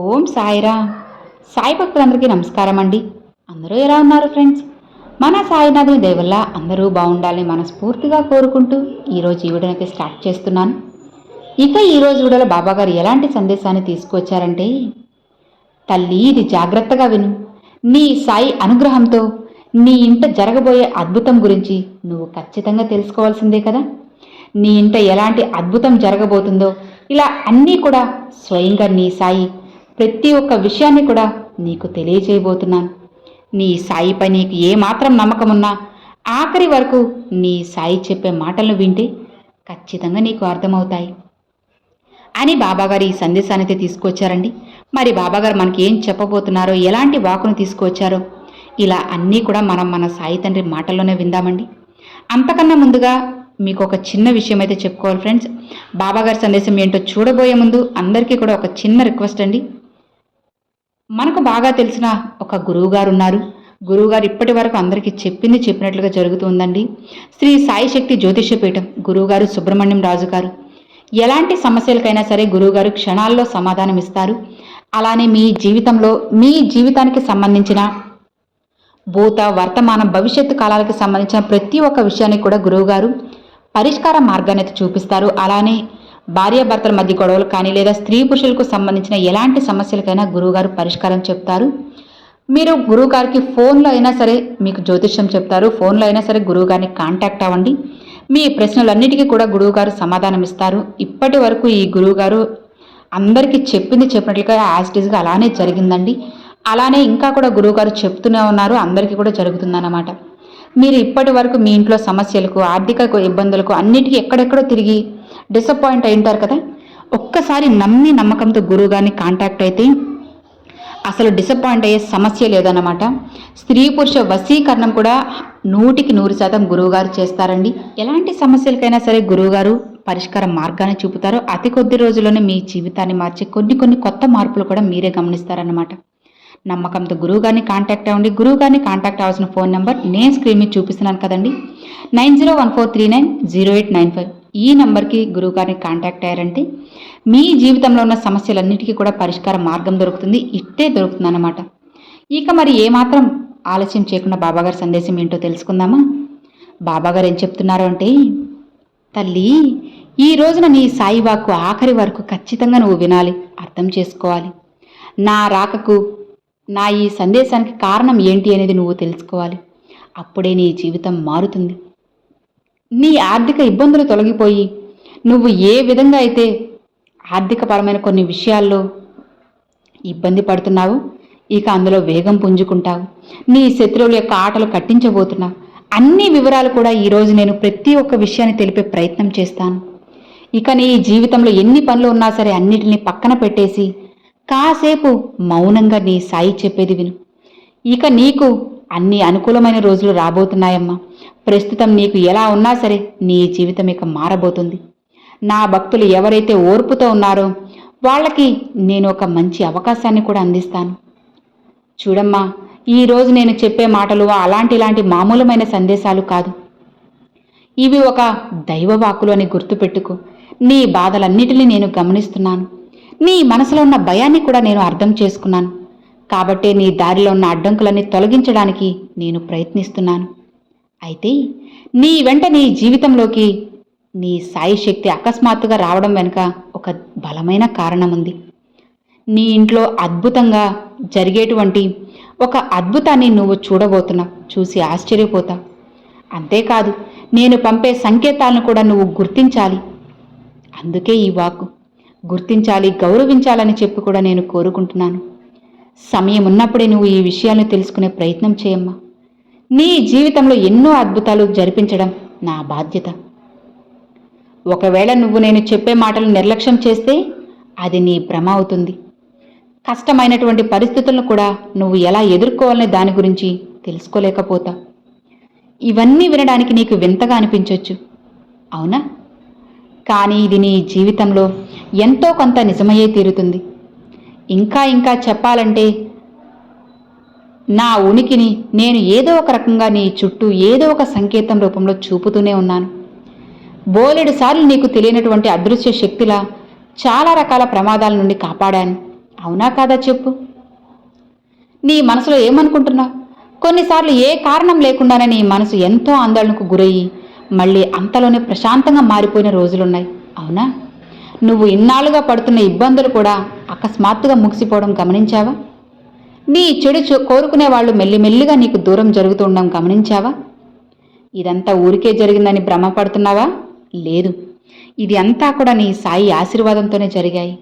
ఓం సాయిరా. సాయి భక్తులందరికీ నమస్కారం అండి. అందరూ ఎలా ఉన్నారు ఫ్రెండ్స్? మన సాయినాథుని దయ వల్ల అందరూ బాగుండాలని మనస్ఫూర్తిగా కోరుకుంటూ ఈరోజు ఈ వీడియోనైతే స్టార్ట్ చేస్తున్నాను. ఇక ఈరోజు వీడియోలో బాబాగారు ఎలాంటి సందేశాన్ని తీసుకువచ్చారంటే, తల్లి ఇది జాగ్రత్తగా విను. నీ సాయి అనుగ్రహంతో నీ ఇంట జరగబోయే అద్భుతం గురించి నువ్వు ఖచ్చితంగా తెలుసుకోవాల్సిందే కదా. నీ ఇంట ఎలాంటి అద్భుతం జరగబోతుందో ఇలా అన్నీ కూడా స్వయంగా నీ సాయి ప్రతి ఒక్క విషయాన్ని కూడా నీకు తెలియజేయబోతున్నాను. నీ సాయిపై నీకు ఏమాత్రం నమ్మకం ఉన్నా ఆఖరి వరకు నీ సాయి చెప్పే మాటలను వింటే ఖచ్చితంగా నీకు అర్థమవుతాయి అని బాబాగారు ఈ సందేశాన్ని అయితే తీసుకొచ్చారండి. మరి బాబాగారు మనకి ఏం చెప్పబోతున్నారో, ఎలాంటి వాకును తీసుకువచ్చారో ఇలా అన్నీ కూడా మనం మన సాయి తండ్రి మాటల్లోనే విందామండి. అంతకన్నా ముందుగా మీకు ఒక చిన్న విషయం అయితే చెప్పుకోవాలి ఫ్రెండ్స్. బాబాగారి సందేశం ఏంటో చూడబోయే ముందు అందరికీ కూడా ఒక చిన్న రిక్వెస్ట్ అండి. మనకు బాగా తెలిసిన ఒక గురువుగారు ఉన్నారు. గురువుగారు ఇప్పటి వరకు అందరికీ చెప్పింది చెప్పినట్లుగా జరుగుతుందండి. శ్రీ సాయి శక్తి జ్యోతిష్యపీఠం గురువుగారు సుబ్రహ్మణ్యం రాజు గారు. ఎలాంటి సమస్యలకైనా సరే గురువుగారు క్షణాల్లో సమాధానం ఇస్తారు. అలానే మీ జీవితంలో మీ జీవితానికి సంబంధించిన భూత వర్తమాన భవిష్యత్తు కాలాలకు సంబంధించిన ప్రతి ఒక్క విషయాన్ని కూడా గురువుగారు పరిష్కార మార్గాన్ని అయితే చూపిస్తారు. అలానే భార్యాభర్తల మధ్య గొడవలు కానీ లేదా స్త్రీ పురుషులకు సంబంధించిన ఎలాంటి సమస్యలకైనా గురువుగారు పరిష్కారం చెప్తారు. మీరు గురువుగారికి ఫోన్లో అయినా సరే మీకు జ్యోతిష్యం చెప్తారు. ఫోన్లో అయినా సరే గురువుగారిని కాంటాక్ట్ అవ్వండి. మీ ప్రశ్నలన్నిటికీ కూడా గురువుగారు సమాధానం ఇస్తారు. ఇప్పటి వరకు ఈ గురువుగారు అందరికీ చెప్పింది చెప్పినట్లుగా యాజ్ ఇట్ ఈజ్గా అలానే జరిగిందండి. అలానే ఇంకా కూడా గురువుగారు చెప్తూనే ఉన్నారు. అందరికీ కూడా జరుగుతుందన్నమాట. మీరు ఇప్పటి వరకు మీ ఇంట్లో సమస్యలకు, ఆర్థిక ఇబ్బందులకు అన్నిటికీ ఎక్కడెక్కడో తిరిగి డిసప్పాయింట్ అయి ఉంటారు కదా. ఒక్కసారి నమ్మి నమ్మకంతో గురువుగారిని కాంటాక్ట్ అయితే అసలు డిసప్పాయింట్ అయ్యే సమస్య లేదన్నమాట. స్త్రీ పురుష వశీకరణం కూడా 100% గురువుగారు చేస్తారండి. ఎలాంటి సమస్యలకైనా సరే గురువుగారు పరిష్కార మార్గాన్ని చూపుతారు. అతి కొద్ది రోజుల్లోనే మీ జీవితాన్ని మార్చే కొన్ని కొత్త మార్పులు కూడా మీరే గమనిస్తారన్నమాట. నమ్మకంతో గురువుగారిని కాంటాక్ట్ అవ్వండి. గురువుగారిని కాంటాక్ట్ అవ్వాల్సిన ఫోన్ నెంబర్ నేను స్క్రీన్ మీద చూపిస్తున్నాను కదండి, 9014390895. ఈ నెంబర్కి గురువుగారిని కాంటాక్ట్ అయ్యారంటే మీ జీవితంలో ఉన్న సమస్యలన్నిటికీ కూడా పరిష్కార మార్గం దొరుకుతుంది. ఇట్టే దొరుకుతుంది అన్నమాట. ఇక మరి ఏమాత్రం ఆలస్యం చేయకుండా బాబాగారి సందేశం ఏంటో తెలుసుకుందామా. బాబాగారు ఏం చెప్తున్నారు అంటే, తల్లి ఈ రోజున నీ సాయి వాక్కు ఆఖరి వరకు ఖచ్చితంగా నువ్వు వినాలి, అర్థం చేసుకోవాలి. నా రాకకు, నా ఈ సందేశానికి కారణం ఏంటి అనేది నువ్వు తెలుసుకోవాలి. అప్పుడే నీ జీవితం మారుతుంది. నీ ఆర్థిక ఇబ్బందులు తొలగిపోయి నువ్వు ఏ విధంగా అయితే ఆర్థికపరమైన కొన్ని విషయాల్లో ఇబ్బంది పడుతున్నావు, ఇక అందులో వేగం పుంజుకుంటావు. నీ శత్రువుల యొక్క ఆటలు కట్టించబోతున్నావు. అన్ని వివరాలు కూడా ఈరోజు నేను ప్రతి ఒక్క విషయాన్ని తెలిపే ప్రయత్నం చేస్తాను. ఇక నీ జీవితంలో ఎన్ని పనులు ఉన్నా సరే అన్నిటినీ పక్కన పెట్టేసి కాసేపు మౌనంగా నీ సాయి చెప్పేది విను. ఇక నీకు అన్ని అనుకూలమైన రోజులు రాబోతున్నాయమ్మా. ప్రస్తుతం నీకు ఎలా ఉన్నా సరే నీ జీవితం ఇక మారబోతుంది. నా భక్తులు ఎవరైతే ఓర్పుతో ఉన్నారో వాళ్ళకి నేను ఒక మంచి అవకాశాన్ని కూడా అందిస్తాను. చూడమ్మా, ఈరోజు నేను చెప్పే మాటలు ఇలాంటి మామూలమైన సందేశాలు కాదు. ఇవి ఒక దైవవాకులు అని గుర్తుపెట్టుకో. నీ బాధలన్నిటినీ నేను గమనిస్తున్నాను. నీ మనసులో ఉన్న భయాన్ని కూడా నేను అర్థం చేసుకున్నాను. కాబట్టే నీ దారిలో ఉన్న అడ్డంకులన్నీ తొలగించడానికి నేను ప్రయత్నిస్తున్నాను. అయితే నీ వెంట నీ జీవితంలోకి నీ సాయి శక్తి అకస్మాత్తుగా రావడం వెనుక ఒక బలమైన కారణం ఉంది. నీ ఇంట్లో అద్భుతంగా జరిగేటువంటి ఒక అద్భుతాన్ని నువ్వు చూడబోతున్నావు. చూసి ఆశ్చర్యపోతావు. అంతేకాదు, నేను పంపే సంకేతాలను కూడా నువ్వు గుర్తించాలి. అందుకే ఈ వాక్కు. గుర్తించాలి, గౌరవించాలని చెప్పి కూడా నేను కోరుకుంటున్నాను. సమయం ఉన్నప్పుడే నువ్వు ఈ విషయాలను తెలుసుకునే ప్రయత్నం చేయమ్మా. నీ జీవితంలో ఎన్నో అద్భుతాలు జరిపించడం నా బాధ్యత. ఒకవేళ నువ్వు నేను చెప్పే మాటలు నిర్లక్ష్యం చేస్తే అది నీ భ్రమ అవుతుంది. కష్టమైనటువంటి పరిస్థితులను కూడా నువ్వు ఎలా ఎదుర్కోవాలనే దాని గురించి తెలుసుకోలేకపోతావు. ఇవన్నీ వినడానికి నీకు వింతగా అనిపించవచ్చు, అవునా? కానీ ఇది నీ జీవితంలో ఎంతో కొంత నిజమయ్యే తీరుతుంది. ఇంకా చెప్పాలంటే నా ఉనికిని నేను ఏదో ఒక రకంగా నీ చుట్టూ ఏదో ఒక సంకేతం రూపంలో చూపుతూనే ఉన్నాను. బోలెడు సార్లు నీకు తెలియనటువంటి అదృశ్య శక్తిలా చాలా రకాల ప్రమాదాల నుండి కాపాడాను. అవునా కాదా చెప్పు? నీ మనసులో ఏమనుకుంటున్నావు? కొన్నిసార్లు ఏ కారణం లేకుండానే నీ మనసు ఎంతో ఆందోళనకు గురయ్యి మళ్ళీ అంతలోనే ప్రశాంతంగా మారిపోయిన రోజులున్నాయి. అవునా? నువ్వు ఇన్నాళ్లుగా పడుతున్న ఇబ్బందులు కూడా అకస్మాత్తుగా ముగిసిపోవడం గమనించావా? నీ చెడు కోరుకునే వాళ్ళు మెల్లిమెల్లిగా నీకు దూరం జరుగుతుండడం గమనించావా? ఇదంతా ఊరికే జరిగిందని భ్రమపడుతున్నావా? లేదు, ఇది అంతా కూడా నీ సాయి ఆశీర్వాదంతోనే జరిగాయి.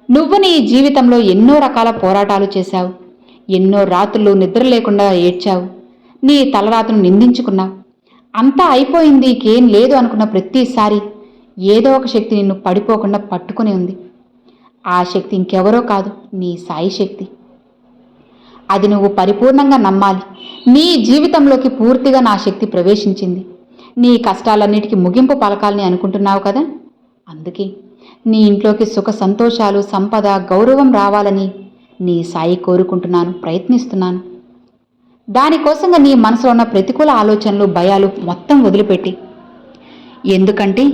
నువ్వు నీ జీవితంలో ఎన్నో రకాల పోరాటాలు చేశావు. ఎన్నో రాత్రులు నిద్ర లేకుండా ఏడ్చావు. నీ తలరాతను నిందించుకున్నావు. అంతా అయిపోయింది, ఇంకేం లేదు అనుకున్న ప్రతిసారి ఏదో ఒక శక్తి నిన్ను పడిపోకుండా పట్టుకుని ఉంది. ఆ శక్తి ఇంకెవరో కాదు, నీ సాయి శక్తి. అది నువ్వు పరిపూర్ణంగా నమ్మాలి. నీ జీవితంలోకి పూర్తిగా నా శక్తి ప్రవేశించింది. నీ కష్టాలన్నిటికీ ముగింపు పలకాలని అనుకుంటున్నావు కదా, అందుకే నీ ఇంట్లోకి సుఖ సంతోషాలు, సంపద, గౌరవం రావాలని నీ సాయి కోరుకుంటున్నాను, ప్రయత్నిస్తున్నాను. దానికోసంగా నీ మనసులో ఉన్న ప్రతికూల ఆలోచనలు, భయాలు మొత్తం వదిలిపెట్టి. ఎందుకంటే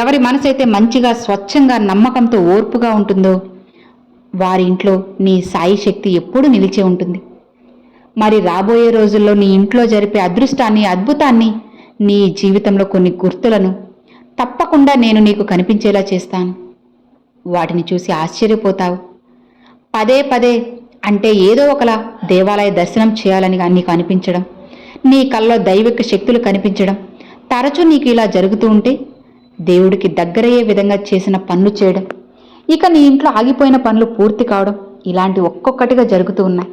ఎవరి మనసైతే మంచిగా, స్వచ్ఛంగా, నమ్మకంతో, ఓర్పుగా ఉంటుందో వారి ఇంట్లో నీ సాయి శక్తి ఎప్పుడూ నిలిచే ఉంటుంది. మరి రాబోయే రోజుల్లో నీ ఇంట్లో జరిపే అదృష్టాన్ని, అద్భుతాన్ని, నీ జీవితంలో కొన్ని గుర్తులను తప్పకుండా నేను నీకు కనిపించేలా చేస్తాను. వాటిని చూసి ఆశ్చర్యపోతావు. పదే పదే అంటే ఏదో ఒకలా దేవాలయ దర్శనం చేయాలని నీకు అనిపించడం, నీ కళ్ళలో దైవిక శక్తులు కనిపించడం, తరచూ నీకు ఇలా జరుగుతూ ఉంటే దేవుడికి దగ్గరయ్యే విధంగా చేసిన పనులు చేయడం, ఇక నీ ఇంట్లో ఆగిపోయిన పనులు పూర్తి కావడం, ఇలాంటి ఒక్కొక్కటిగా జరుగుతూ ఉన్నాయి.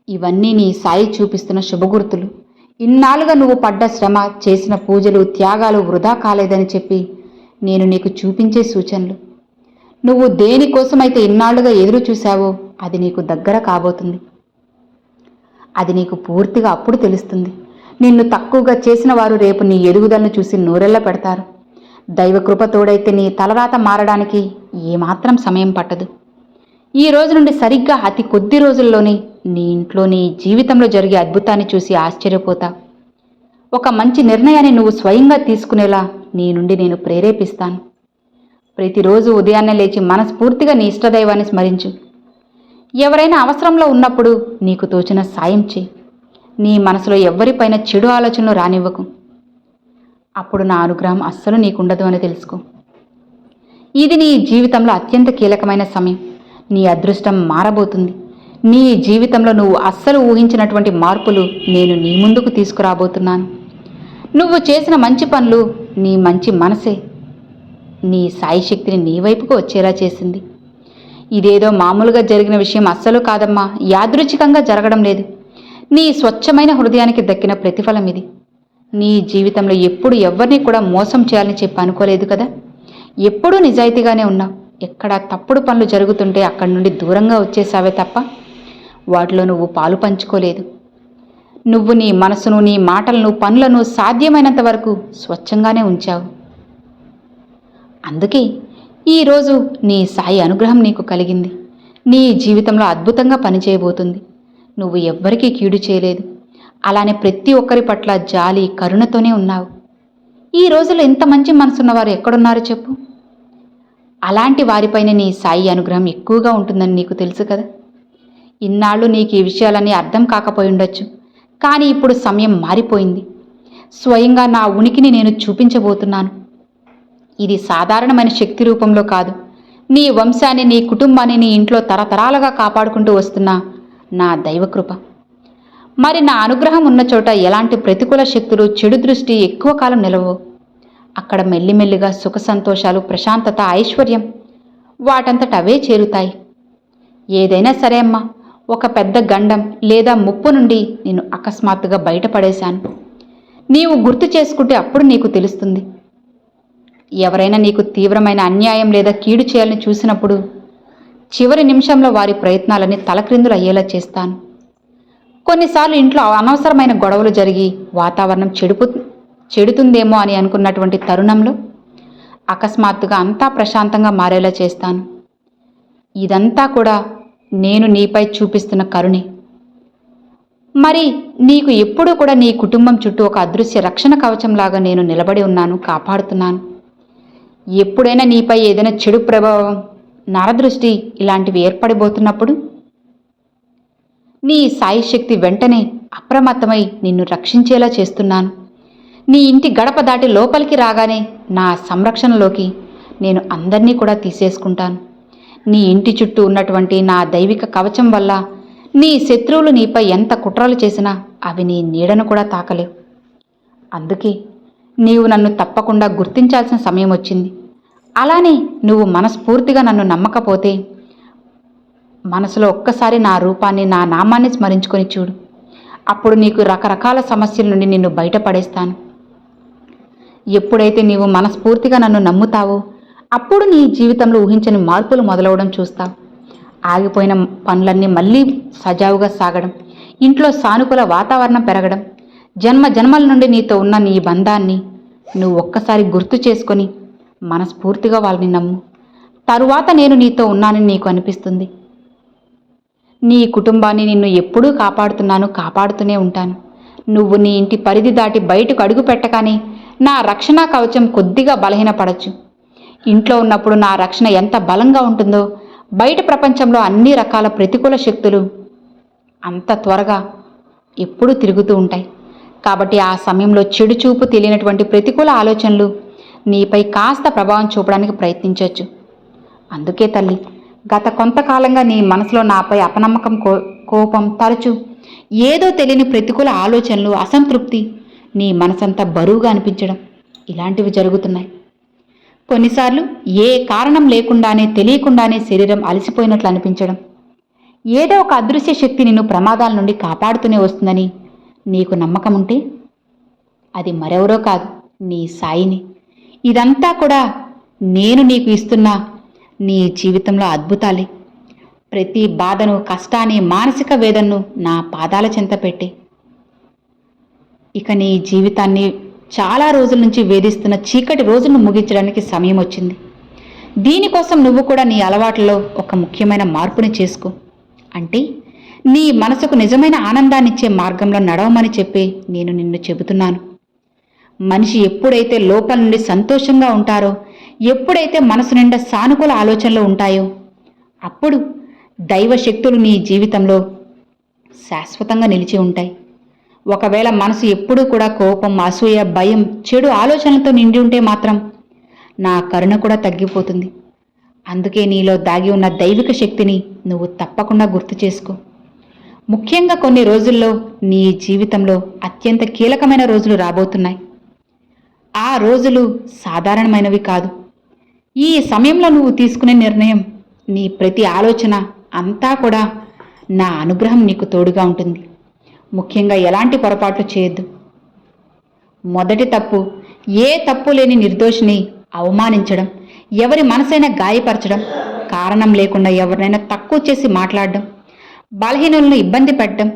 ఇవన్నీ నీ సాయి చూపిస్తున్న శుభగుర్తులు. ఇన్నాళ్ళుగా నువ్వు పడ్డ శ్రమ, చేసిన పూజలు, త్యాగాలు వృధా కాలేదని చెప్పి నేను నీకు చూపించే సూచనలు. నువ్వు దేనికోసమైతే ఇన్నాళ్లుగా ఎదురు చూశావో అది నీకు దగ్గర కాబోతుంది. అది నీకు పూర్తిగా అప్పుడు తెలుస్తుంది. నిన్ను తక్కువగా చేసిన వారు రేపు నీ ఎదుగుదలను చూసి నూరెళ్ళ పెడతారు. దైవ కృప తోడైతే నీ తలరాత మారడానికి ఏమాత్రం సమయం పట్టదు. ఈ రోజు నుండి సరిగ్గా అతి కొద్ది రోజుల్లోనే నీ ఇంట్లో, నీ జీవితంలో జరిగే అద్భుతాన్ని చూసి ఆశ్చర్యపోతా. ఒక మంచి నిర్ణయాన్ని నువ్వు స్వయంగా తీసుకునేలా నీ నుండి నేను ప్రేరేపిస్తాను. ప్రతిరోజు ఉదయాన్నే లేచి మనస్ఫూర్తిగా నీ ఇష్టదైవాన్ని స్మరించు. ఎవరైనా అవసరంలో ఉన్నప్పుడు నీకు తోచిన సాయం చేయి. నీ మనసులో ఎవ్వరిపైన చెడు ఆలోచనలు రానివ్వకు. అప్పుడు నా అనుగ్రహం అస్సలు నీకుండదు అని తెలుసుకో. ఇది నీ జీవితంలో అత్యంత కీలకమైన సమయం. నీ అదృష్టం మారబోతుంది. నీ జీవితంలో నువ్వు అస్సలు ఊహించినటువంటి మార్పులు నేను నీ ముందుకు తీసుకురాబోతున్నాను. నువ్వు చేసిన మంచి పనులు, నీ మంచి మనసే నీ సాయి శక్తిని నీ వైపుకు వచ్చేలా చేసింది. ఇదేదో మామూలుగా జరిగిన విషయం అస్సలు కాదమ్మా. యాదృచ్ఛికంగా జరగడం లేదు. నీ స్వచ్ఛమైన హృదయానికి దక్కిన ప్రతిఫలం ఇది. నీ జీవితంలో ఎప్పుడు ఎవరిని కూడా మోసం చేయాలని చెప్పి అనుకోలేదు కదా. ఎప్పుడూ నిజాయితీగానే ఉన్నావు. ఎక్కడ తప్పుడు పనులు జరుగుతుంటే అక్కడి నుండి దూరంగా వచ్చేసావే తప్ప వాటిలో నువ్వు పాలు పంచుకోలేదు. నువ్వు నీ మనసును, నీ మాటలను, పనులను సాధ్యమైనంత వరకు స్వచ్ఛంగానే ఉంచావు. అందుకే ఈరోజు నీ సాయి అనుగ్రహం నీకు కలిగింది. నీ జీవితంలో అద్భుతంగా పనిచేయబోతుంది. నువ్వు ఎవ్వరికీ కీడు చేయలేదు. అలానే ప్రతి ఒక్కరి పట్ల జాలి, కరుణతోనే ఉన్నావు. ఈ రోజుల్లో ఇంత మంచి మనసున్నవారు ఎక్కడున్నారు చెప్పు? అలాంటి వారిపైన నీ సాయి అనుగ్రహం ఎక్కువగా ఉంటుందని నీకు తెలుసు కదా. ఇన్నాళ్ళు నీకు ఈ విషయాలన్నీ అర్థం కాకపోయి ఉండొచ్చు. కానీ ఇప్పుడు సమయం మారిపోయింది. స్వయంగా నా ఉనికిని నేను చూపించబోతున్నాను. ఇది సాధారణమైన శక్తి రూపంలో కాదు. నీ వంశాన్ని, నీ కుటుంబాన్ని, నీ ఇంట్లో తరతరాలుగా కాపాడుకుంటూ వస్తున్న నా దైవకృప. మరి నా అనుగ్రహం ఉన్న చోట ఎలాంటి ప్రతికూల శక్తులు, చెడు దృష్టి ఎక్కువ కాలం నిలవవు. అక్కడ మెల్లిమెల్లిగా సుఖ సంతోషాలు, ప్రశాంతత, ఐశ్వర్యం వాటంతట అవే చేరుతాయి. ఏదైనా సరే అమ్మా, ఒక పెద్ద గండం లేదా ముప్పు నుండి నేను అకస్మాత్తుగా బయటపడేశాను. నీవు గుర్తు చేసుకుంటే అప్పుడు నీకు తెలుస్తుంది. ఎవరైనా నీకు తీవ్రమైన అన్యాయం లేదా కీడు చేయాలని చూసినప్పుడు చివరి నిమిషంలో వారి ప్రయత్నాలని తలక్రిందులు అయ్యేలా చేస్తాను. కొన్నిసార్లు ఇంట్లో అనవసరమైన గొడవలు జరిగి వాతావరణం చెడుతుందేమో అని అనుకున్నటువంటి తరుణంలో అకస్మాత్తుగా అంతా ప్రశాంతంగా మారేలా చేస్తాను. ఇదంతా కూడా నేను నీపై చూపిస్తున్న కరుణే. మరి నీకు ఎప్పుడూ కూడా నీ కుటుంబం చుట్టూ ఒక అదృశ్య రక్షణ కవచంలాగా నేను నిలబడి ఉన్నాను, కాపాడుతున్నాను. ఎప్పుడైనా నీపై ఏదైనా చెడు ప్రభావం నరదృష్టి ఇలాంటివి ఏర్పడిపోతున్నప్పుడు నీ సాయి శక్తి వెంటనే అప్రమత్తమై నిన్ను రక్షించేలా చేస్తున్నాను. నీ ఇంటి గడప దాటి లోపలికి రాగానే నా సంరక్షణలోకి నేను అందరినీ కూడా తీసేసుకుంటాను. నీ ఇంటి చుట్టూ ఉన్నటువంటి నా దైవిక కవచం వల్ల నీ శత్రువులు నీపై ఎంత కుట్రలు చేసినా అవి నీ నీడను కూడా తాకలేవు. అందుకే నీవు నన్ను తప్పకుండా గుర్తించాల్సిన సమయం వచ్చింది. అలానే నువ్వు మనస్ఫూర్తిగా నన్ను నమ్మకపోతే మనసులో ఒక్కసారి నా రూపాన్ని, నా నామాన్ని స్మరించుకొని చూడు. అప్పుడు నీకు రకరకాల సమస్యల నుండి నిన్ను బయటపడేస్తాను. ఎప్పుడైతే నీవు మనస్ఫూర్తిగా నన్ను నమ్ముతావో అప్పుడు నీ జీవితంలో ఊహించని మార్పులు మొదలవడం చూస్తావు. ఆగిపోయిన పనులన్నీ మళ్ళీ సజావుగా సాగడం, ఇంట్లో సానుకూల వాతావరణం పెరగడం, జన్మ జన్మల నుండి నీతో ఉన్న నీ బంధాన్ని నువ్వు ఒక్కసారి గుర్తు చేసుకొని మనస్ఫూర్తిగా వాళ్ళని నమ్ము. తరువాత నేను నీతో ఉన్నానని నీకు అనిపిస్తుంది. నీ కుటుంబాన్ని నిన్ను ఎప్పుడూ కాపాడుతూనే ఉంటాను. నువ్వు నీ ఇంటి పరిధి దాటి బయటకు అడుగు పెట్టగానే నా రక్షణ కవచం కొద్దిగా బలహీనపడచ్చు. ఇంట్లో ఉన్నప్పుడు నా రక్షణ ఎంత బలంగా ఉంటుందో బయట ప్రపంచంలో అన్ని రకాల ప్రతికూల శక్తులు అంత త్వరగా ఎప్పుడూ తిరుగుతూ ఉంటాయి. కాబట్టి ఆ సమయంలో చెడు చూపు తెలియనటువంటి ప్రతికూల ఆలోచనలు నీపై కాస్త ప్రభావం చూపడానికి ప్రయత్నించవచ్చు. అందుకే తల్లి, గత కొంతకాలంగా నీ మనసులో నాపై అపనమ్మకం, కోపం, తరచు ఏదో తెలియని ప్రతికూల ఆలోచనలు, అసంతృప్తి, నీ మనసంతా బరువుగా అనిపించడం ఇలాంటివి జరుగుతున్నాయి. కొన్నిసార్లు ఏ కారణం లేకుండానే తెలియకుండానే శరీరం అలసిపోయినట్లు అనిపించడం, ఏదో ఒక అదృశ్య శక్తి నిన్ను ప్రమాదాల నుండి కాపాడుతూనే వస్తుందని నీకు నమ్మకం ఉంటే అది మరెవరో కాదు, నీ సాయిని. ఇదంతా కూడా నేను నీకు ఇస్తున్న నీ జీవితంలో అద్భుతాలే. ప్రతి బాధను, కష్టాన్ని, మానసిక వేదనను నా పాదాల చెంత పెట్టి ఇక నీ జీవితాన్ని చాలా రోజుల నుంచి వేధిస్తున్న చీకటి రోజులను ముగించడానికి సమయం వచ్చింది. దీనికోసం నువ్వు కూడా నీ అలవాట్లలో ఒక ముఖ్యమైన మార్పుని చేసుకో. అంటే నీ మనసుకు నిజమైన ఆనందాన్నిచ్చే మార్గంలో నడవమని చెప్పి నేను నిన్ను చెబుతున్నాను. మనిషి ఎప్పుడైతే లోపల నుండి సంతోషంగా ఉంటారో, ఎప్పుడైతే మనసు నిండా సానుకూల ఆలోచనలు ఉంటాయో అప్పుడు దైవ శక్తులు నీ జీవితంలో శాశ్వతంగా నిలిచి ఉంటాయి. ఒకవేళ మనసు ఎప్పుడూ కూడా కోపం, అసూయ, భయం, చెడు ఆలోచనలతో నిండి ఉంటే మాత్రం నా కరుణ కూడా తగ్గిపోతుంది. అందుకే నీలో దాగి ఉన్న దైవిక శక్తిని నువ్వు తప్పకుండా గుర్తు చేసుకో. ముఖ్యంగా కొన్ని రోజుల్లో నీ జీవితంలో అత్యంత కీలకమైన రోజులు రాబోతున్నాయి. ఆ రోజులు సాధారణమైనవి కాదు. ఈ సమయంలో నువ్వు తీసుకునే నిర్ణయం, నీ ప్రతి ఆలోచన అంతా కూడా నా అనుగ్రహం నీకు తోడుగా ఉంటుంది. ముఖ్యంగా ఎలాంటి పొరపాట్లు చేయొద్దు. మొదటి తప్పు, ఏ తప్పు లేని నిర్దోషిని అవమానించడం, ఎవరి మనసైనా గాయపరచడం, కారణం లేకుండా ఎవరినైనా తక్కువ చేసి మాట్లాడడం, బలహీనులను ఇబ్బంది పెట్టడం,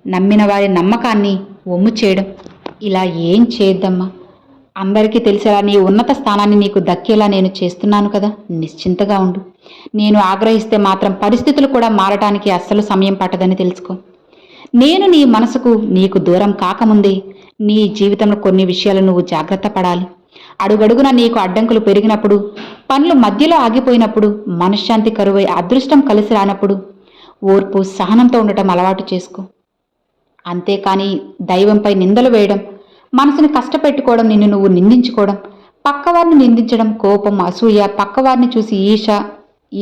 నమ్మిన వారి నమ్మకాన్ని ఒమ్ము చేయడం, ఇలా ఏం చేయొద్దమ్మా. అందరికీ తెలిసేలా నీ ఉన్నత స్థానాన్ని నీకు దక్కేలా నేను చేస్తున్నాను కదా, నిశ్చింతగా ఉండు. నేను ఆగ్రహిస్తే మాత్రం పరిస్థితులు కూడా మారటానికి అస్సలు సమయం పట్టదని తెలుసుకో. నేను నీ మనసుకు నీకు దూరం కాకముందే నీ జీవితంలో కొన్ని విషయాలు నువ్వు జాగ్రత్త పడాలి. అడుగడుగున నీకు అడ్డంకులు పెరిగినప్పుడు, పనులు మధ్యలో ఆగిపోయినప్పుడు, మనశ్శాంతి కరువై అదృష్టం కలిసి రానప్పుడు ఓర్పు, సహనంతో ఉండటం అలవాటు చేసుకో. అంతేకాని దైవంపై నిందలు వేయడం, మనసుని కష్టపెట్టుకోవడం, నిన్ను నువ్వు నిందించుకోవడం, పక్కవారిని నిందించడం, కోపం, అసూయ, పక్కవారిని చూసి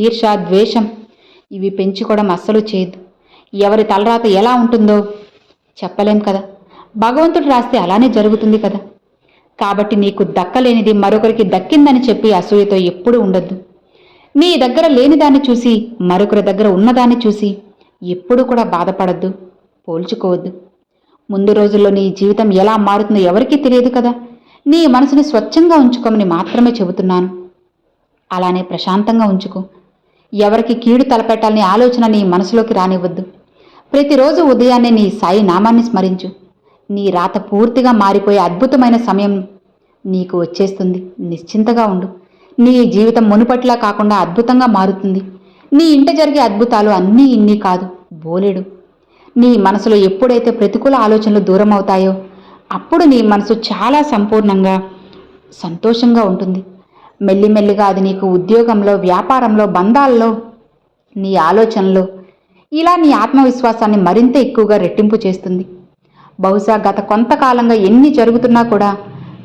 ఈర్ష, ద్వేషం ఇవి పెంచుకోవడం అస్సలు చేయదు. ఎవరి తలరాత ఎలా ఉంటుందో చెప్పలేం కదా. భగవంతుడు రాస్తే అలానే జరుగుతుంది కదా. కాబట్టి నీకు దక్కలేనిది మరొకరికి దక్కిందని చెప్పి అసూయతో ఎప్పుడూ ఉండొద్దు. నీ దగ్గర లేనిదాన్ని చూసి మరొకరి దగ్గర ఉన్నదాన్ని చూసి ఎప్పుడూ కూడా బాధపడద్దు, పోల్చుకోవద్దు. ముందు రోజుల్లో నీ జీవితం ఎలా మారుతుందో ఎవరికీ తెలియదు కదా. నీ మనసుని స్వచ్ఛంగా ఉంచుకోమని మాత్రమే చెబుతున్నాను. అలానే ప్రశాంతంగా ఉంచుకో. ఎవరికి కీడు తలపెట్టాలని ఆలోచన నీ మనసులోకి రానివ్వద్దు. ప్రతిరోజు ఉదయాన్నే నీ సాయి నామాన్ని స్మరించు. నీ రాత పూర్తిగా మారిపోయే అద్భుతమైన సమయం నీకు వచ్చేస్తుంది. నిశ్చింతగా ఉండు. నీ జీవితం మునుపట్లా కాకుండా అద్భుతంగా మారుతుంది. నీ ఇంట జరిగే అద్భుతాలు అన్నీ ఇన్ని కాదు, బోలెడు. నీ మనసులో ఎప్పుడైతే ప్రతికూల ఆలోచనలు దూరం అవుతాయో అప్పుడు నీ మనసు చాలా సంపూర్ణంగా, సంతోషంగా ఉంటుంది. మెల్లిమెల్లిగా అది నీకు ఉద్యోగంలో, వ్యాపారంలో, బంధాల్లో, నీ ఆలోచనలో ఇలా నీ ఆత్మవిశ్వాసాన్ని మరింత ఎక్కువగా రెట్టింపు చేస్తుంది. బహుశా గత కొంతకాలంగా ఎన్ని జరుగుతున్నా కూడా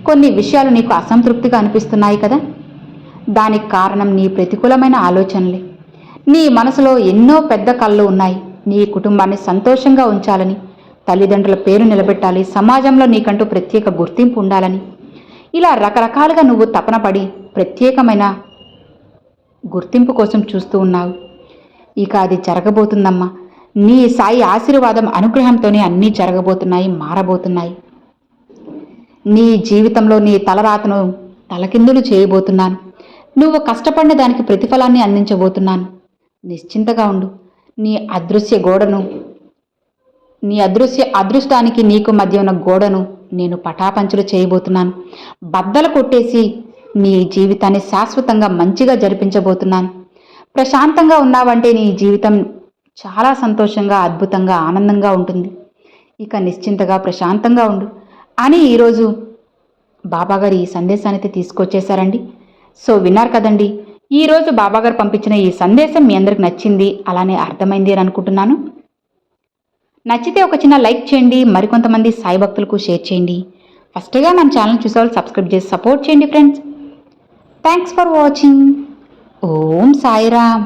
కొన్ని విషయాలు నీకు అసంతృప్తిగా అనిపిస్తున్నాయి కదా. దానికి కారణం నీ ప్రతికూలమైన ఆలోచనలే. నీ మనసులో ఎన్నో పెద్ద కళ్ళు ఉన్నాయి. నీ కుటుంబాన్ని సంతోషంగా ఉంచాలని, తల్లిదండ్రుల పేరు నిలబెట్టాలి, సమాజంలో నీకంటూ ప్రత్యేక గుర్తింపు ఉండాలని, ఇలా రకరకాలుగా నువ్వు తపన పడి ప్రత్యేకమైన గుర్తింపు కోసం చూస్తూ ఉన్నావు. ఇక అది జరగబోతుందమ్మా. నీ సాయి ఆశీర్వాదం, అనుగ్రహంతోనే అన్నీ జరగబోతున్నాయి, మారబోతున్నాయి. నీ జీవితంలో నీ తలరాతను తలకిందులు చేయబోతున్నాను. నువ్వు కష్టపడిన దానికి ప్రతిఫలాన్ని అందించబోతున్నాను. నిశ్చింతగా ఉండు. నీ అదృష్టానికి నీకు మధ్య ఉన్న గోడను నేను పటాపంచులు చేయబోతున్నాను. బద్దలు కొట్టేసి నీ జీవితాన్ని శాశ్వతంగా మంచిగా జరిపించబోతున్నాను. ప్రశాంతంగా ఉన్నావంటే నీ జీవితం చాలా సంతోషంగా, అద్భుతంగా, ఆనందంగా ఉంటుంది. ఇక నిశ్చింతగా ప్రశాంతంగా ఉండు అని ఈరోజు బాబాగారు ఈ సందేశాన్ని తీసుకొచ్చేశారండి. సో విన్నారు కదండి, ఈరోజు బాబాగారు పంపించిన ఈ సందేశం మీ అందరికి నచ్చింది, అలానే అర్థమైంది అని అనుకుంటున్నాను. నచ్చితే ఒక చిన్న లైక్ చేయండి, మరికొంతమంది సాయి భక్తులకు షేర్ చేయండి. ఫస్ట్గా మన ఛానల్ చూసేవాళ్ళు సబ్స్క్రైబ్ చేసి సపోర్ట్ చేయండి friends. Thanks for watching. Om Sairam.